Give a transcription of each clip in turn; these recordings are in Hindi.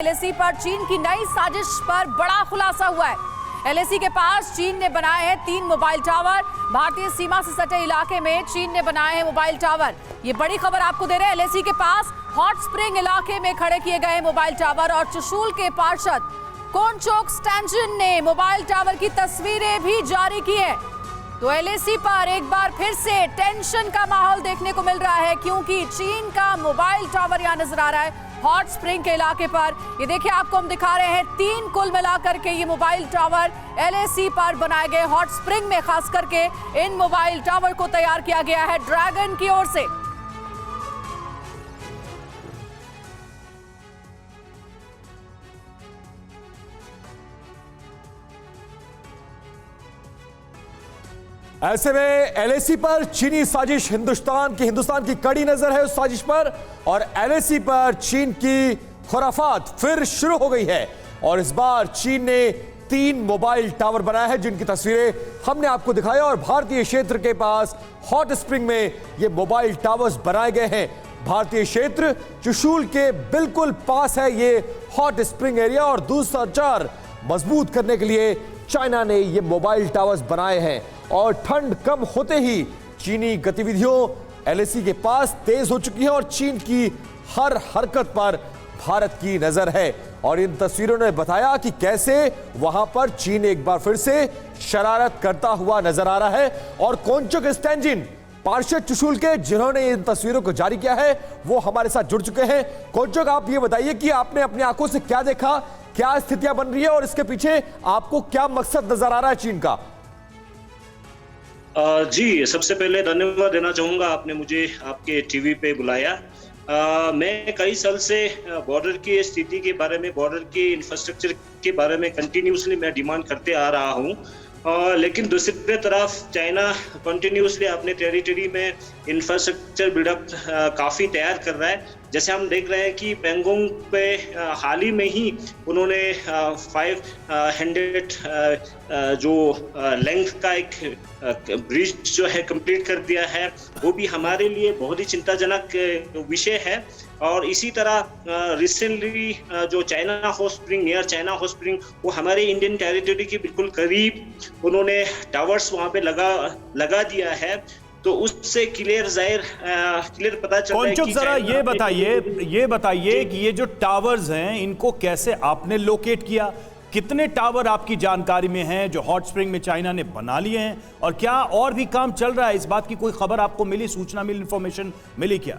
एलएसी पर चीन की नई साजिश पर बड़ा खुलासा हुआ है। एलएसी के पास चीन ने बनाए हैं 3 मोबाइल टावर। भारतीय सीमा से सटे इलाके में चीन ने बनाए हैं मोबाइल टावर। ये बड़ी खबर आपको दे रहे हैं। एलएसी के पास हॉट स्प्रिंग इलाके में खड़े किए गए मोबाइल टावर और चुशूल के पार्षद कोनचोक स्टैंजन ने मोबाइल टावर की तस्वीरें भी जारी की है। तो एलएसी पर एक बार फिर से टेंशन का माहौल देखने को मिल रहा है, क्योंकि चीन का मोबाइल टावर यहां नजर आ रहा है हॉट स्प्रिंग के इलाके पर। ये देखिए, आपको हम दिखा रहे हैं 3 कुल मिलाकर के ये मोबाइल टावर एलएसी पर बनाए गए। हॉट स्प्रिंग में खास करके इन मोबाइल टावर को तैयार किया गया है ड्रैगन की ओर से। ऐसे में एलएसी पर चीनी साजिश, हिंदुस्तान की कड़ी नजर है उस साजिश पर, और एलएसी पर चीन की खुराफात फिर शुरू हो गई है। और इस बार चीन ने 3 मोबाइल टावर बनाया है, जिनकी तस्वीरें हमने आपको दिखाया। और भारतीय क्षेत्र के पास हॉट स्प्रिंग में ये मोबाइल टावर्स बनाए गए हैं। भारतीय क्षेत्र चुशूल के बिल्कुल पास है ये हॉट स्प्रिंग एरिया, और दूरसंचार मजबूत करने के लिए चाइना ने ये मोबाइल टावर्स बनाए हैं। और ठंड कम होते ही चीनी गतिविधियों एलएसी के पास तेज हो चुकी है, और चीन की हर हरकत पर भारत की नजर है। और इन तस्वीरों ने बताया कि कैसे वहां पर चीन एक बार फिर से शरारत करता हुआ नजर आ रहा है। और कोनचोक स्टैंजन, पार्षद चुशूल के, जिन्होंने इन तस्वीरों को जारी किया है, वो हमारे साथ जुड़ चुके हैं। कोनचोक, आप ये बताइए कि आपने अपनी आंखों से क्या देखा, क्या स्थितियां बन रही है, और इसके पीछे आपको क्या मकसद नजर आ रहा है चीन का? जी, सबसे पहले धन्यवाद देना चाहूँगा, आपने मुझे आपके टीवी पे बुलाया। मैं कई साल से बॉर्डर की स्थिति के बारे में, बॉर्डर के इंफ्रास्ट्रक्चर के बारे में कंटिन्यूसली मैं डिमांड करते आ रहा हूँ। लेकिन दूसरी तरफ चाइना कंटिन्यूसली अपने टेरिटरी में इंफ्रास्ट्रक्चर बिल्डअप काफ़ी तैयार कर रहा है। जैसे हम देख रहे हैं कि पेंगोंग पे हाल ही में ही उन्होंने 500 जो लेंथ का एक ब्रिज जो है कंप्लीट कर दिया है। वो भी हमारे लिए बहुत ही चिंताजनक विषय है। और इसी तरह रिसेंटली जो China hot spring, near China hot spring, वो हमारे इंडियन टेरिटरी के बिल्कुल करीब उन्होंने टावर्स वहाँ पे लगा दिया है। तो उससे क्लियर पता चलता है कि जरा ये बताइए कि ये जो टावर्स हैं, इनको कैसे आपने लोकेट किया? कितने टावर आपकी जानकारी में हैं जो हॉट स्प्रिंग में चाइना ने बना लिए हैं, और क्या और भी काम चल रहा है? इस बात की कोई खबर आपको मिली, सूचना मिली, इंफॉर्मेशन मिली क्या?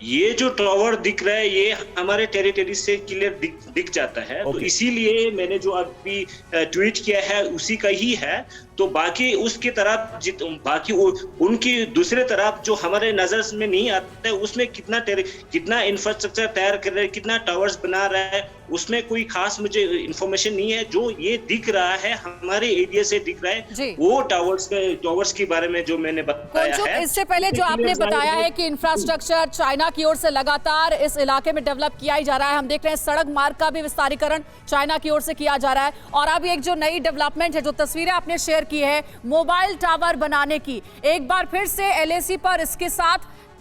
ये जो टावर दिख रहा है, ये हमारे टेरिटरी से क्लियर दिख जाता है। तो इसीलिए मैंने जो अभी ट्वीट किया है उसी का ही है। तो बाकी उसकी तरफ बाकी उनकी दूसरे तरफ जो हमारे नजर में नहीं आता है, उसमें कितना इंफ्रास्ट्रक्चर तैयार कर रहे हैं, कितना टावर्स बना रहा है, उसमें कोई खास मुझे इंफॉर्मेशन नहीं है। जो ये दिख रहा है हमारे एरिया से दिख रहा है, वो टावर्स के बारे में जो मैंने बताया है। इससे पहले जो आपने बताया है कि इंफ्रास्ट्रक्चर चाइना की ओर से लगातार इस इलाके में डेवलप किया ही जा रहा है। हम देख रहे हैं सड़क मार्ग का भी विस्तारीकरण चाइना की ओर से किया जा रहा है। और अब एक जो नई डेवलपमेंट है, जो तस्वीरें आपने शेयर की है मोबाइल टावर बनाने की, एक बार फिर से एलएसी पर इसके साथ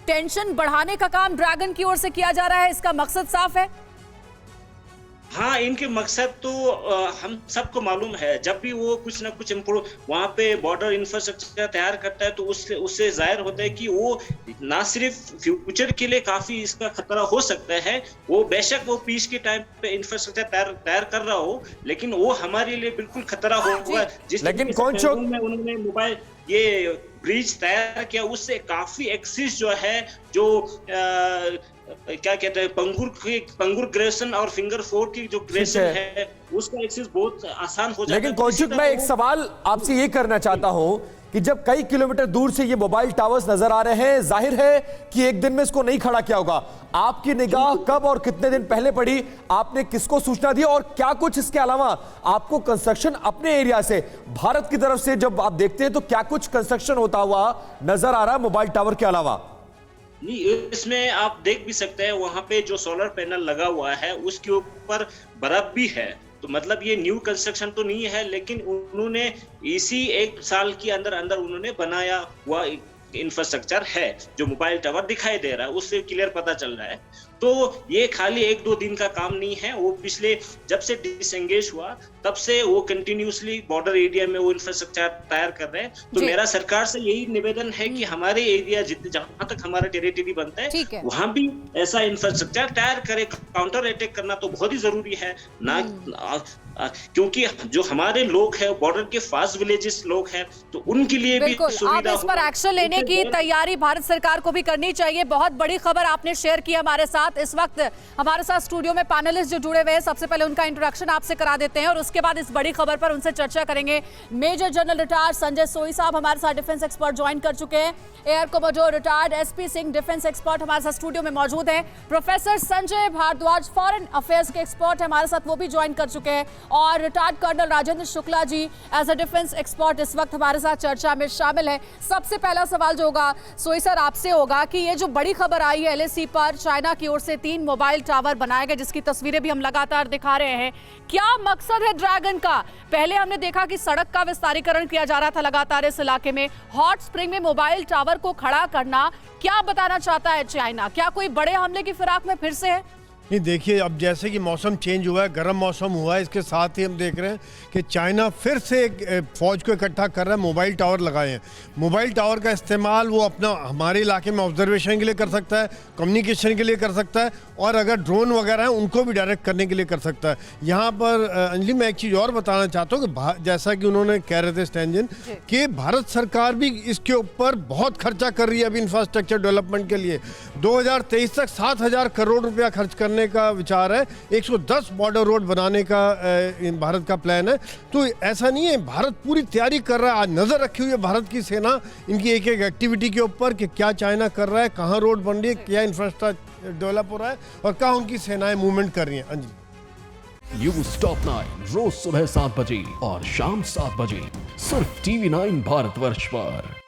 टेंशन बढ़ाने का काम ड्रैगन की ओर से किया जा रहा है। इसका मकसद साफ है। हाँ, इनके मकसद तो हम सबको मालूम है। जब भी वो कुछ ना कुछ इम्प्रूव वहाँ पे बॉर्डर इंफ्रास्ट्रक्चर तैयार करता है, तो उससे जाहिर होता है कि वो ना सिर्फ फ्यूचर के लिए काफी इसका खतरा हो सकता है। वो बेशक वो पीस के टाइम पे इंफ्रास्ट्रक्चर तैयार कर रहा हो, लेकिन वो हमारे लिए बिल्कुल खतरा होगा। लेकिन उन्होंने मोबाइल ये ब्रिज तैयार किया, उससे काफी एक्सिस जो है, जो क्या कहते हैं, पंगुर ग्रेशन और फिंगर 4 की जो ग्रेशन है, उसका एक्सेस बहुत आसान हो जाता है। लेकिन कोनचोक, मैं एक सवाल आपसे ये करना चाहता हूं कि जब कई किलोमीटर दूर से ये मोबाइल टावर्स नजर आ रहे हैं, जाहिर है कि एक दिन में इसको नहीं खड़ा किया होगा। आपकी निगाह कब और कितने दिन पहले पड़ी? आपने किसको सूचना दी? और क्या कुछ इसके अलावा आपको कंस्ट्रक्शन अपने एरिया से, भारत की तरफ से जब आप देखते हैं, तो क्या कुछ कंस्ट्रक्शन होता हुआ नजर आ रहा है मोबाइल टावर के अलावा? नहीं, इसमें आप देख भी सकते हैं, वहां पे जो सोलर पैनल लगा हुआ है उसके ऊपर बर्फ भी है। तो मतलब ये न्यू कंस्ट्रक्शन तो नहीं है, लेकिन उन्होंने इसी 1 साल के अंदर उन्होंने बनाया हुआ इंफ्रास्ट्रक्चर है। जो मोबाइल टावर दिखाई दे रहा है उससे क्लियर पता चल रहा है। तो ये खाली 1-2 दिन का काम नहीं है, वो पिछले जब से डिसएंगेज हुआ तब से वो कंटिन्यूसली बॉर्डर एरिया में वो इंफ्रास्ट्रक्चर तैयार कर रहे हैं। तो मेरा सरकार से यही निवेदन है कि हमारे एरिया जहां तक हमारा टेरिटरी बनता है वहां भी ऐसा इंफ्रास्ट्रक्चर तैयार करे। काउंटर अटैक करना तो बहुत ही जरूरी है ना, क्योंकि जो हमारे लोग हैं बॉर्डर के फास्ट विलेजेस लोग हैं तो उनके लिए भी सुविधा। आप इस पर एक्शन लेने की तैयारी भारत सरकार को भी करनी चाहिए। बहुत बड़ी खबर आपने शेयर की हमारे साथ। इस वक्त हमारे साथ स्टूडियो में पैनलिस्ट जो जुड़े हुए हैं, सबसे पहले उनका इंट्रोडक्शन आपसे करा देते हैं और उसके बाद इस बड़ी खबर पर उनसे चर्चा करेंगे। मेजर जनरल रिटायर्ड संजय सोई साहब हमारे साथ डिफेंस एक्सपर्ट ज्वाइन कर चुके हैं। Air commodore retired SP Singh defence expert हमारे साथ स्टूडियो में मौजूद हैं। Professor Sanjay Bhardwaj foreign affairs के एक्सपर्ट हमारे साथ, वो भी ज्वाइन कर चुके हैं। और retired colonel Rajendra Shukla ji as a defence expert इस वक्त हमारे साथ चर्चा में शामिल है। सबसे पहला सवाल जो होगा सोई सर आपसे होगा कि ये जो बड़ी खबर आई है LAC पर चाइना की ओर से 3 मोबाइल टावर बनाए गए, जिसकी तस्वीरें भी हम लगातार दिखा रहे हैं, क्या मकसद है ड्रैगन का? पहले हमने देखा कि सड़क का विस्तारीकरण किया जा रहा था लगातार इस इलाके में, हॉट स्प्रिंग में मोबाइल टावर को खड़ा करना क्या बताना चाहता है चाइना? क्या कोई बड़े हमले की फिराक में फिर से है? नहीं, देखिए अब जैसे कि मौसम चेंज हुआ है, गर्म मौसम हुआ है, इसके साथ ही हम देख रहे हैं कि चाइना फिर से एक फौज को इकट्ठा कर रहा है। मोबाइल टावर लगाए हैं। मोबाइल टावर का इस्तेमाल वो अपना हमारे इलाके में ऑब्जर्वेशन के लिए कर सकता है, कम्युनिकेशन के लिए कर सकता है, और अगर ड्रोन वगैरह हैं उनको भी डायरेक्ट करने के लिए कर सकता है। यहाँ पर अंजलि मैं एक चीज़ और बताना चाहता हूँ कि जैसा कि उन्होंने कह रहे थे स्टैंजन कि भारत सरकार भी इसके ऊपर बहुत खर्चा कर रही है अभी इंफ्रास्ट्रक्चर डेवलपमेंट के लिए। 2023 तक 7,000 करोड़ रुपया खर्च करने का विचार है। 110 बॉर्डर रोड बनाने का भारत का प्लान है। तो ऐसा नहीं है, भारत पूरी तैयारी कर रहा है। आज नजर रखी हुई है भारत की सेना इनकी एक एक एक्टिविटी के ऊपर कि क्या चाइना कर रहा है, कहाँ रोड बन रही है, क्या इंफ्रास्ट्रक्चर डेवलप हो रहा है और कहाँ उनकी सेनाएं मूवमेंट कर रही हैं। अंजी न्यूज़ टॉप 9 रोज सुबह 7 बजे और शाम 7 बजे सिर्फ TV9 भारतवर्ष पर।